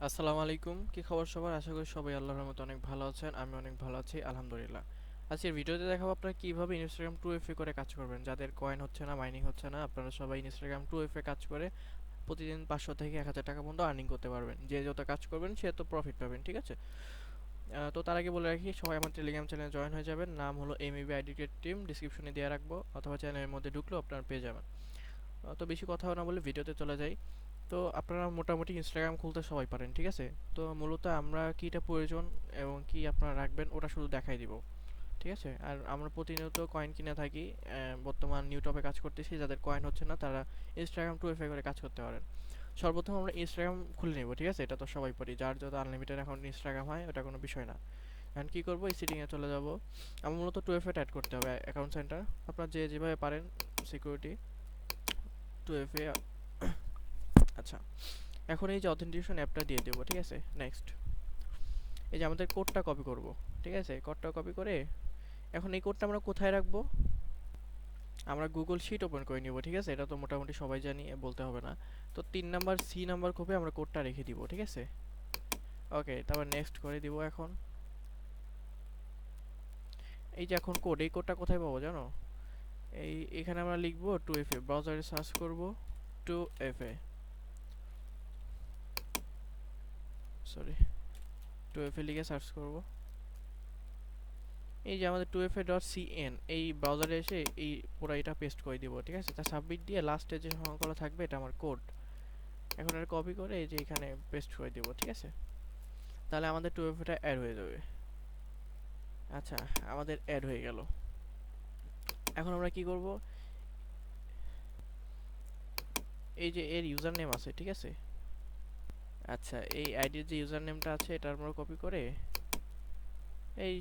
আসসালামু আলাইকুম, কি খবর সবার? আশা করি সবাই আল্লাহর রহমতে অনেক ভালো আছেন। আমি অনেক ভালো আছি, আলহামদুলিল্লাহ। আজকের ভিডিওতে দেখাবো আপনারা কিভাবে ইনস্টাগ্রাম 2FA করে কাজ করবেন। যাদের কয়েন হচ্ছে না, মাইনিং হচ্ছে না, আপনারা সবাই ইনস্টাগ্রাম 2FA কাজ করে প্রতিদিন 500 থেকে 1000 টাকা পর্যন্ত আর্নিং করতে পারবেন। যে যত কাজ করবেন সে তো প্রফিট পাবেন, ঠিক আছে? তো তার আগে বলে রাখি, সবাই আমার টেলিগ্রাম চ্যানেলে জয়েন হয়ে যাবেন। নাম হলো এমইবি আইডিকেট টিম, ডিসক্রিপশনে দিয়ে রাখবো, অথবা চ্যানেলের মধ্যে ঢুকলেও আপনারা পেয়ে যাবেন। তো বেশি কথা না বলে ভিডিওতে চলে যাই। তো আপনারা মোটামুটি ইনস্টাগ্রাম খুলতে সবাই পারেন, ঠিক আছে? তো মূলত আমরা কিটা প্রয়োজন এবং কি আপনারা রাখবেন ওটা শুধু দেখাই দিব, ঠিক আছে? আর আমরা প্রতিনিয়ত কয়েন কিনে থাকি। বর্তমান নিউ টপে কাজ করতেছি, যাদের কয়েন হচ্ছে না তারা ইনস্টাগ্রাম 2FA করে কাজ করতে পারেন। সর্বপ্রথম আমরা ইনস্টাগ্রাম খুলে নেব, ঠিক আছে? এটা তো সবাই পারি, যার যত আনলিমিটেড এখন ইনস্টাগ্রাম হয় ওটা কোনো বিষয় না। এখন কী করবো, এই সেটিংয়ে চলে যাব। আমার মূলত 2FA অ্যাড করতে হবে, অ্যাকাউন্ট সেন্টার। আপনারা যে যেভাবে পারেন, সিকিউরিটি 2FA। আচ্ছা, এখন এই যে অথেন্টিকেশন অ্যাপটা দিয়ে দেবো, ঠিক আছে? নেক্সট, এই যে আমাদের কোডটা কপি করব, ঠিক আছে? কোডটা কপি করে এখন এই কোডটা আমরা কোথায় রাখবো? আমরা গুগল শিট ওপেন করে নিব, ঠিক আছে? এটা তো মোটামুটি সবাই জানি, বলতে হবে না। তো 3 নাম্বার সি নাম্বার কোপে আমরা কোডটা রেখে দিব, ঠিক আছে? ওকে, তারপর নেক্সট করে দিব। এখন এই যে এখন কোড, এই কোডটা কোথায় পাবো জানো? এখানে আমরা লিখবো 2FA, ব্রাউজারে সার্চ করব 2FA, সরি 2FA লিখে সার্চ করব। এই যে আমাদের 2fa.cn, এই ব্রাউজারে এসে এই পুরো এটা পেস্ট করে দিব, ঠিক আছে? তা সাবমিট দিয়ে লাস্টে যে সংখ্যাগুলো থাকবে এটা আমার কোড। এখন এটা কপি করে এই যে এখানে পেস্ট করে দিব, ঠিক আছে? তাহলে আমাদের 2fa অ্যাড হয়ে যাবে। আচ্ছা, আমাদের অ্যাড হয়ে গেল। এখন আমরা কি করব, এই যে এর ইউজার নেম আছে, ঠিক আছে? আচ্ছা, এই আইডির যে ইউজার নেমটা আছে এটা আমরা কপি করে এই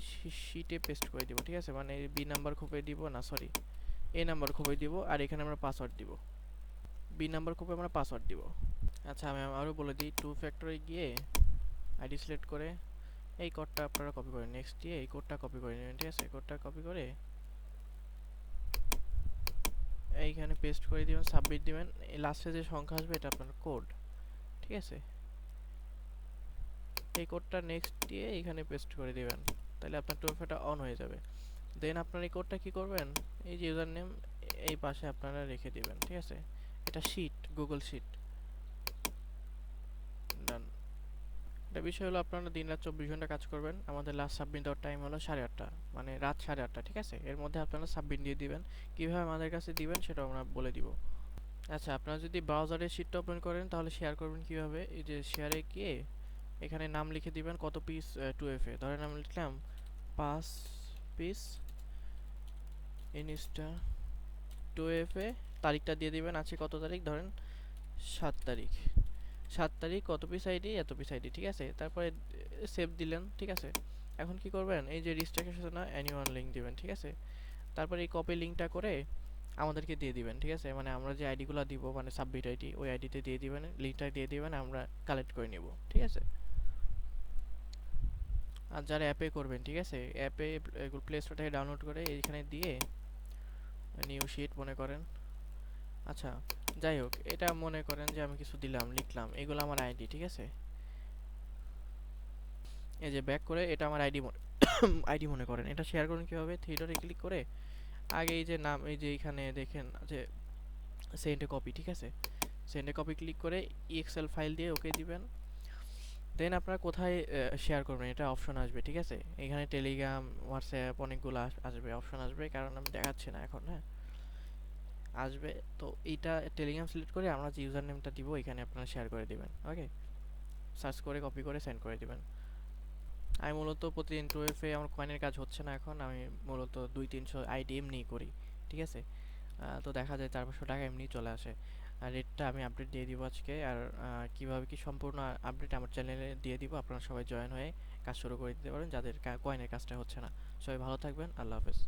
শিটে পেস্ট করে দিব, ঠিক আছে? মানে বি নাম্বার খোপে দিব না, সরি, এ নাম্বার খোপে দিব, আর এখানে আমরা পাসওয়ার্ড দিব। বি নাম্বার খোপে আমরা পাসওয়ার্ড দিব। আচ্ছা, আমি আরও বলে দিই, 2 ফ্যাক্টরে গিয়ে আইডি সিলেক্ট করে এই কোডটা আপনারা কপি করে নেক্সট দিয়ে এই কোডটা কপি করে নেবেন, ঠিক আছে? কোডটা কপি করে এইখানে পেস্ট করে দিবেন, সাবমিট দিবেন। এই লাস্টে যে সংখ্যা আসবে এটা আপনার কোড, ঠিক আছে? এই কোডটা নেক্সট দিয়ে এইখানে পেস্ট করে দিবেন, তাহলে আপনার টোফাটা অন হয়ে যাবে। দেন আপনার এই কোডটা কি করবেন, এই যে ইউজার নেম এই পাশে আপনারা রেখে দিবেন, ঠিক আছে? এটা শিট, গুগল শিট। ডান। এটা বিষয় হলো আপনারা দিন রাত 24 ঘন্টা কাজ করবেন। আমাদের লাস্ট সাবমিট দেওয়ার টাইম হলো 8:30, মানে রাত 8:30, ঠিক আছে? এর মধ্যে আপনারা সাবমিট দিয়ে দিবেন। কীভাবে আমাদের কাছে দিবেন সেটাও আমরা বলে দিব। আচ্ছা, আপনারা যদি ব্রাউজারে শিটটা ওপেন করেন তাহলে শেয়ার করবেন কিভাবে? এই যে শেয়ারে গিয়ে এখানে নাম লিখে দিবেন, কত পিস 2FA, ধরেন আমি লিখলাম 5 পিস ইনস্টা 2FA। তারিখটা দিয়ে দিবেন, আছে কত তারিখ, ধরেন 7 তারিখ। 7 তারিখ, কত পিস আইডি, এত পিস আইডি, ঠিক আছে? তারপরে সেভ দিলেন, ঠিক আছে? এখন কি করবেন, এই যে রেজিস্ট্রেশনের সাথে না অ্যানিওয়াল লিঙ্ক দিবেন, ঠিক আছে? তারপরে এই কপি লিঙ্কটা করে আমাদেরকে দিয়ে দিবেন, ঠিক আছে? মানে আমরা যে আইডিগুলো দিব, মানে সাবমিট আইডি, ওই আইডিতে দিয়ে দিবেন, লিঙ্কটা দিয়ে দিবেন, আমরা কালেক্ট করে নিব, ঠিক আছে? আর যারা অ্যাপে করবেন, ঠিক আছে, অ্যাপে এগুলো প্লে স্টোর থেকে ডাউনলোড করে এইখানে দিয়ে নিউ শিট মনে করেন। আচ্ছা, যাই হোক, এটা মনে করেন যে আমি কিছু দিলাম, লিখলাম, এগুলো আমার আইডি, ঠিক আছে? এই যে ব্যাক করে এটা আমার আইডি আইডি মনে করেন। এটা শেয়ার করুন কীভাবে, থ্রি ডটে ক্লিক করে আগে এই যে নাম, এই যে এইখানে দেখেন যে সেন্ডে কপি, ঠিক আছে? সেন্ডে কপি ক্লিক করে এক্সেল ফাইল দিয়ে ওকে দিবেন। দেন আপনারা কোথায় শেয়ার করবেন এটা অপশন আসবে, ঠিক আছে? এখানে টেলিগ্রাম, হোয়াটসঅ্যাপ অনেকগুলো আসবে, অপশন আসবে, কারণ আমি দেখাচ্ছি না এখন, হ্যাঁ? আসবে। তো এইটা টেলিগ্রাম সিলেক্ট করে আমরা যে ইউজার নেমটা দিব এখানে আপনারা শেয়ার করে দিবেন, ওকে? সার্চ করে কপি করে সেন্ড করে দিবেন। আমি মূলত প্রতিদিন 2FA আমার কয়েনের কাজ হচ্ছে না এখন, আমি মূলত 200-300 আইডি এমনিই করি, ঠিক আছে? তো দেখা যায় 400-500 টাকা এমনি চলে আসে। আর রেটটা আমি আপডেট দিয়ে দিব আজকে। আর কীভাবে কি সম্পূর্ণ আপডেট আমার চ্যানেলে দিয়ে দিব, আপনারা সবাই জয়েন হয়ে কাজ শুরু করে দিতে পারেন যাদের কয়েনের কাজটা হচ্ছে না। সবাই ভালো থাকবেন, আল্লাহ হাফেজ।